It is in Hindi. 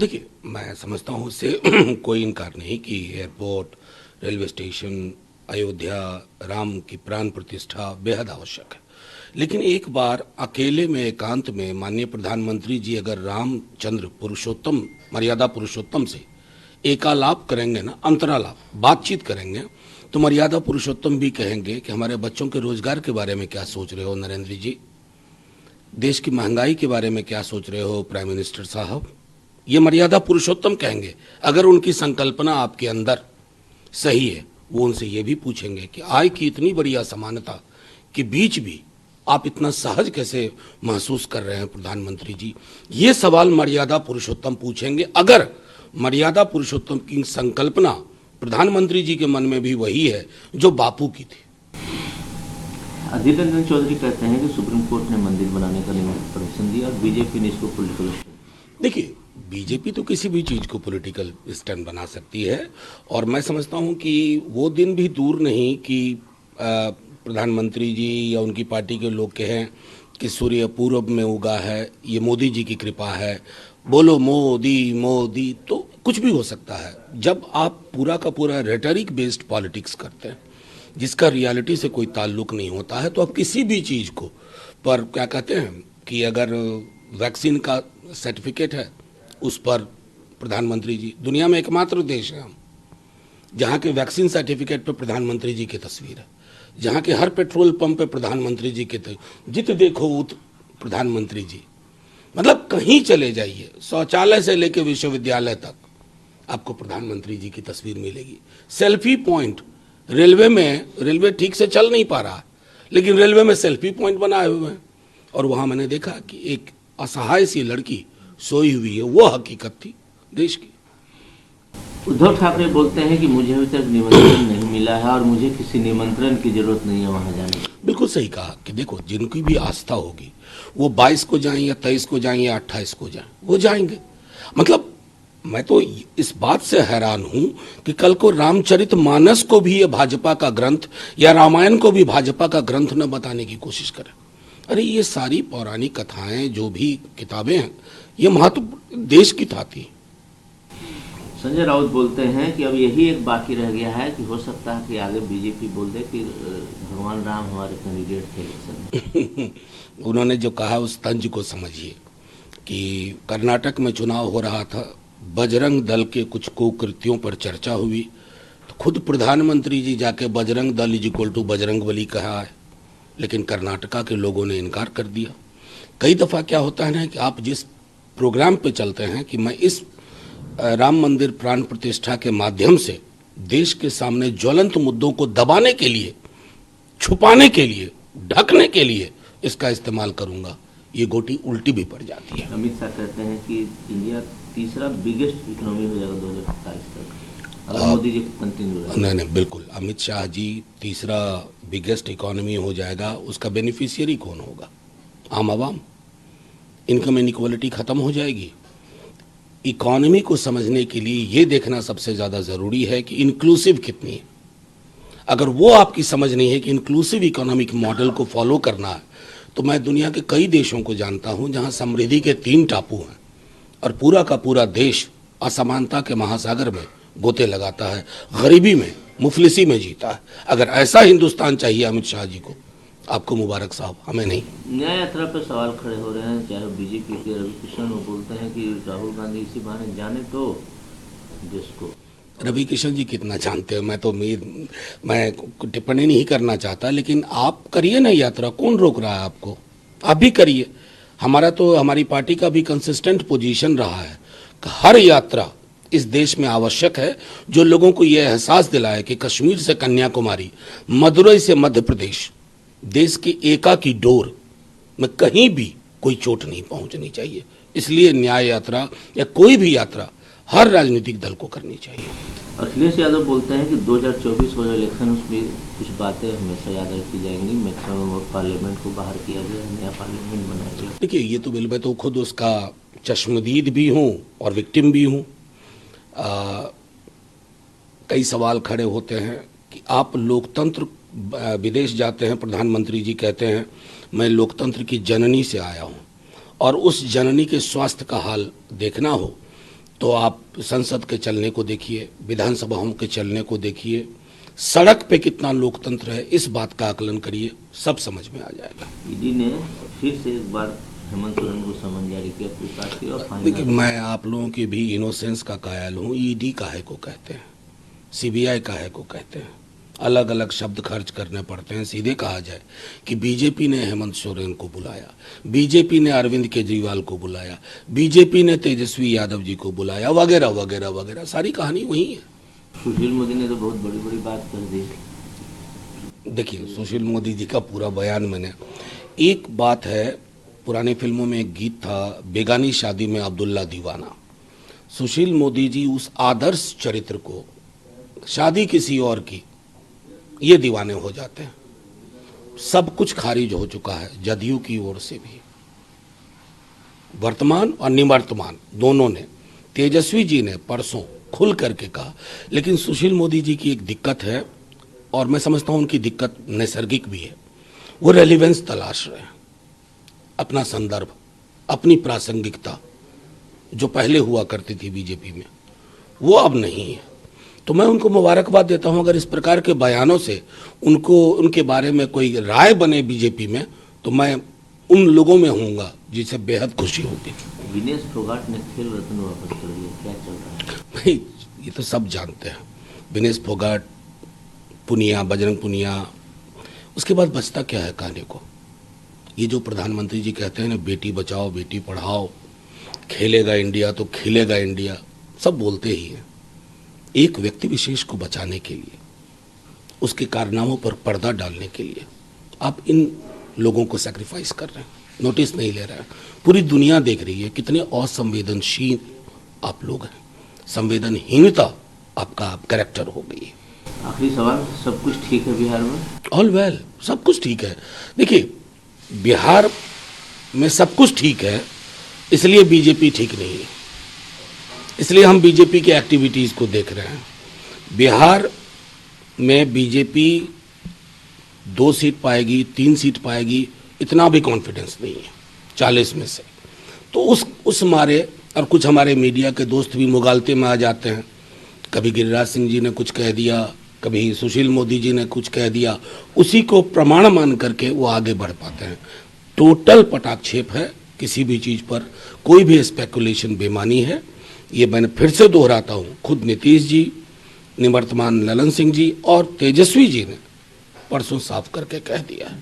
देखिए, मैं समझता हूँ उससे कोई इनकार नहीं कि airport, railway station, Ayodhya, Ram की प्राण प्रतिष्ठा बेहद आवश्यक है। लेकिन एक बार अकेले में एकांत में माननीय प्रधानमंत्री जी अगर रामचंद्र पुरुषोत्तम, मर्यादा पुरुषोत्तम से एकालाप करेंगे ना, अंतरालाप, बातचीत करेंगे, तो मर्यादा पुरुषोत्तम भी कहेंगे कि हमारे बच्चों के रोजगार के बारे में क्या सोच रहे हो नरेंद्र जी, देश की महंगाई के बारे में क्या सोच रहे हो प्राइम मिनिस्टर साहब। ये मर्यादा पुरुषोत्तम कहेंगे। अगर उनकी संकल्पना आपके अंदर सही है, वो उनसे ये भी पूछेंगे कि आय की इतनी बड़ी असमानता के बीच भी आप इतना सहज कैसे महसूस कर रहे हैं प्रधानमंत्री जी। ये सवाल मर्यादा पुरुषोत्तम पूछेंगे। अगर मर्यादा पुरुषोत्तम की संकल्पना प्रधानमंत्री जी के मन में भी वही है जो बापू की थी। अधीर रंजन चौधरी कहते हैं कि सुप्रीम कोर्ट ने मंदिर बनाने का परमिशन दिया और बीजेपी ने इसको पॉलिटिकल। देखिए, बीजेपी तो किसी भी चीज़ को पॉलिटिकल स्टैंड बना सकती है और मैं समझता हूं कि वो दिन भी दूर नहीं कि प्रधानमंत्री जी या उनकी पार्टी के लोग कहें कि सूर्य पूरब में उगा है, ये मोदी जी की कृपा है, बोलो मोदी मोदी, तो कुछ भी हो सकता है। जब आप पूरा का पूरा रेटरिक बेस्ड पॉलिटिक्स करते हैं जिसका रियलिटी से कोई ताल्लुक नहीं होता है, तो आप किसी भी चीज़ को पर क्या कहते हैं कि अगर वैक्सीन का सर्टिफिकेट है उस पर प्रधानमंत्री जी, दुनिया में एकमात्र देश है हम जहाँ के वैक्सीन सर्टिफिकेट पर प्रधानमंत्री जी की तस्वीर है, जहाँ के हर पेट्रोल पंप पे प्रधानमंत्री जी के जित देखो उत प्रधानमंत्री जी। मतलब कहीं चले जाइए, शौचालय से लेकर विश्वविद्यालय तक आपको प्रधानमंत्री जी की तस्वीर मिलेगी। सेल्फी पॉइंट रेलवे में, रेलवे ठीक से चल नहीं पा रहा है लेकिन रेलवे में सेल्फी पॉइंट बनाए हुए हैं और वहां मैंने देखा कि एक असहाय सी लड़की सोई हुई है, वो हकीकत थी देश की। उद्धव ठाकरे बोलते हैं कि मुझे अभी तक निमंत्रण नहीं मिला है और मुझे किसी निमंत्रण की जरूरत नहीं है वहां जाने की। बिल्कुल सही कहा कि देखो, जिनकी भी आस्था होगी वो 22 को जाएं या 23 को जाएं या 28 को जाएं, वो जाएंगे। मतलब मैं तो इस बात से हैरान हूं कि कल को रामचरितमानस को भी ये भाजपा का ग्रंथ या रामायण को भी भाजपा का ग्रंथ न बताने की कोशिश करें। अरे ये सारी पौराणिक कथाएं, जो भी किताबें हैं, ये महत्व देश की थाती। संजय राउत बोलते हैं कि अब यही एक बाकी रह गया है कि हो सकता है कि आगे बीजेपी बोल दे कि भगवान राम हमारे कैंडिडेट थे इलेक्शन। उन्होंने जो कहा उस तंज को समझिए कि कर्नाटक में चुनाव हो रहा था, बजरंग दल के कुछ कुकृत्यों पर चर्चा हुई तो खुद प्रधानमंत्री जी जाके Bajrang Dal is equal to Bajrangbali कहा है, लेकिन कर्नाटका के लोगों ने इनकार कर दिया। कई दफ़ा क्या होता है ना कि आप जिस प्रोग्राम पे चलते हैं कि मैं इस राम मंदिर प्राण प्रतिष्ठा के माध्यम से देश के सामने ज्वलंत मुद्दों को दबाने के लिए, छुपाने के लिए, ढकने के लिए इसका इस्तेमाल करूंगा, ये गोटी उल्टी भी पड़ जाती है। अमित शाह कहते हैं कि इंडिया तीसरा बिगेस्ट इकोनॉमी हो जाएगा 2027 तक अगर मोदी जी कंटिन्यू। नहीं, बिल्कुल, अमित शाह जी तीसरा बिगेस्ट इकोनॉमी हो जाएगा, उसका बेनिफिशियरी कौन होगा? आम आवाम। इनकम इनइक्वालिटी खत्म हो जाएगी। इकोनॉमी को समझने के लिए ये देखना सबसे ज़्यादा ज़रूरी है कि इंक्लूसिव कितनी है। अगर वो आपकी समझ नहीं है कि इंक्लूसिव इकोनॉमिक मॉडल को फॉलो करना है, तो मैं दुनिया के कई देशों को जानता हूं जहां समृद्धि के 3 टापू हैं और पूरा का पूरा देश असमानता के महासागर में गोते लगाता है, गरीबी में, मुफलिसी में जीता है। अगर ऐसा हिंदुस्तान चाहिए अमित शाह जी को, आपको मुबारक साहब, हमें नहीं। न्याय यात्रा पर सवाल खड़े हो रहे हैं, चाहे बीजेपी के रवि किशन, वो बोलते हैं कि राहुल गांधी इसी बहाने जाने तो देश को। रवि किशन जी कितना जानते हैं, मैं टिप्पणी नहीं करना चाहता, लेकिन आप करिए ना यात्रा, कौन रोक रहा है आपको? आप भी करिए। हमारी पार्टी का भी कंसिस्टेंट पोजीशन रहा है कि हर यात्रा इस देश में आवश्यक है जो लोगों को यह एहसास दिलाए कि कश्मीर से कन्याकुमारी, मदुरई से मध्य प्रदेश, देश की एका की डोर में कहीं भी कोई चोट नहीं पहुंचनी चाहिए। इसलिए न्याय यात्रा या कोई भी यात्रा हर राजनीतिक दल को करनी चाहिए। अखिलेश यादव बोलते हैं कि 2024 वाला इलेक्शन, उसमें कुछ बातें हमेशा याद रखी जाएंगी। मैक्सिमम पार्लियामेंट को बाहर किया गया, नया पार्लियामेंट बनाया गया। देखिए, ये तो मैं तो खुद उसका चश्मदीद भी हूँ और विक्टिम भी हूँ। कई सवाल खड़े होते हैं कि आप लोकतंत्र, विदेश जाते हैं, प्रधानमंत्री जी कहते हैं मैं लोकतंत्र की जननी से आया हूँ और उस जननी के स्वास्थ्य का हाल देखना हो तो आप संसद के चलने को देखिए, विधानसभाओं के चलने को देखिए, सड़क पे कितना लोकतंत्र है, इस बात का आकलन करिए, सब समझ में आ जाएगा। ईडी ने फिर से एक बार हेमंत सोरेन को समन जारी किया, पूछताछ की और देखिए, फाइनल। मैं आप लोगों के भी इनोसेंस का कायल हूँ। ईडी काहे को कहते हैं, सीबीआई काहे को कहते हैं, अलग अलग शब्द खर्च करने पड़ते हैं। सीधे कहा जाए कि बीजेपी ने हेमंत सोरेन को बुलाया, बीजेपी ने अरविंद केजरीवाल को बुलाया, बीजेपी ने तेजस्वी यादव जी को बुलाया, वगैरह वगैरह वगैरह, सारी कहानी वही है। सुशील मोदी ने तो बहुत बड़ी बड़ी बात कर दी। देखिए, सुशील मोदी जी का पूरा बयान मैंने, एक बात है, पुरानी फिल्मों में एक गीत था, बेगानी शादी में अब्दुल्ला दीवाना। सुशील मोदी जी उस आदर्श चरित्र को, शादी किसी और की, ये दीवाने हो जाते हैं। सब कुछ खारिज हो चुका है जदयू की ओर से भी, वर्तमान और निवर्तमान दोनों ने। तेजस्वी जी ने परसों खुल करके कहा, लेकिन सुशील मोदी जी की एक दिक्कत है, और मैं समझता हूं उनकी दिक्कत नैसर्गिक भी है। वो रेलिवेंस तलाश रहे हैं, अपना संदर्भ, अपनी प्रासंगिकता जो पहले हुआ करती थी बीजेपी में, वो अब नहीं है। तो मैं उनको मुबारकबाद देता हूं। अगर इस प्रकार के बयानों से उनको, उनके बारे में कोई राय बने बीजेपी में, तो मैं उन लोगों में होऊंगा जिसे बेहद खुशी होगी। विनेश फोगाट ने खेल रत्न वापस कर लिया, क्या चल रहा है? भाई, ये तो सब जानते हैं, विनेश फोगाट, पुनिया, बजरंग पुनिया, उसके बाद बचता क्या है कहने को? ये जो प्रधानमंत्री जी कहते हैं ना, बेटी बचाओ बेटी पढ़ाओ, खेलेगा इंडिया तो खिलेगा इंडिया, सब बोलते ही हैं। एक व्यक्ति विशेष को बचाने के लिए, उसके कारनामों पर पर्दा डालने के लिए आप इन लोगों को सैक्रिफाइस कर रहे हैं, नोटिस नहीं ले रहे हैं। पूरी दुनिया देख रही है कितने असंवेदनशील आप लोग हैं, संवेदनहीनता आपका कैरेक्टर हो गई है। आखिरी सवाल, सब कुछ ठीक है बिहार में? ऑल वेल, सब कुछ ठीक है। देखिए, बिहार में सब कुछ ठीक है, इसलिए बीजेपी ठीक नहीं है, इसलिए हम बीजेपी की एक्टिविटीज़ को देख रहे हैं। बिहार में बीजेपी 2 सीट पाएगी, 3 सीट पाएगी, इतना भी कॉन्फिडेंस नहीं है 40 में से। तो उस मारे, और कुछ हमारे मीडिया के दोस्त भी मुगालते में आ जाते हैं, कभी गिरिराज सिंह जी ने कुछ कह दिया, कभी सुशील मोदी जी ने कुछ कह दिया, उसी को प्रमाण मान करके वो आगे बढ़ पाते हैं। टोटल पटाक्षेप है, किसी भी चीज़ पर कोई भी स्पेकुलेशन बेमानी है। ये मैंने फिर से दोहराता हूँ, खुद नीतीश जी, निवर्तमान ललन सिंह जी और तेजस्वी जी ने परसों साफ करके कह दिया है।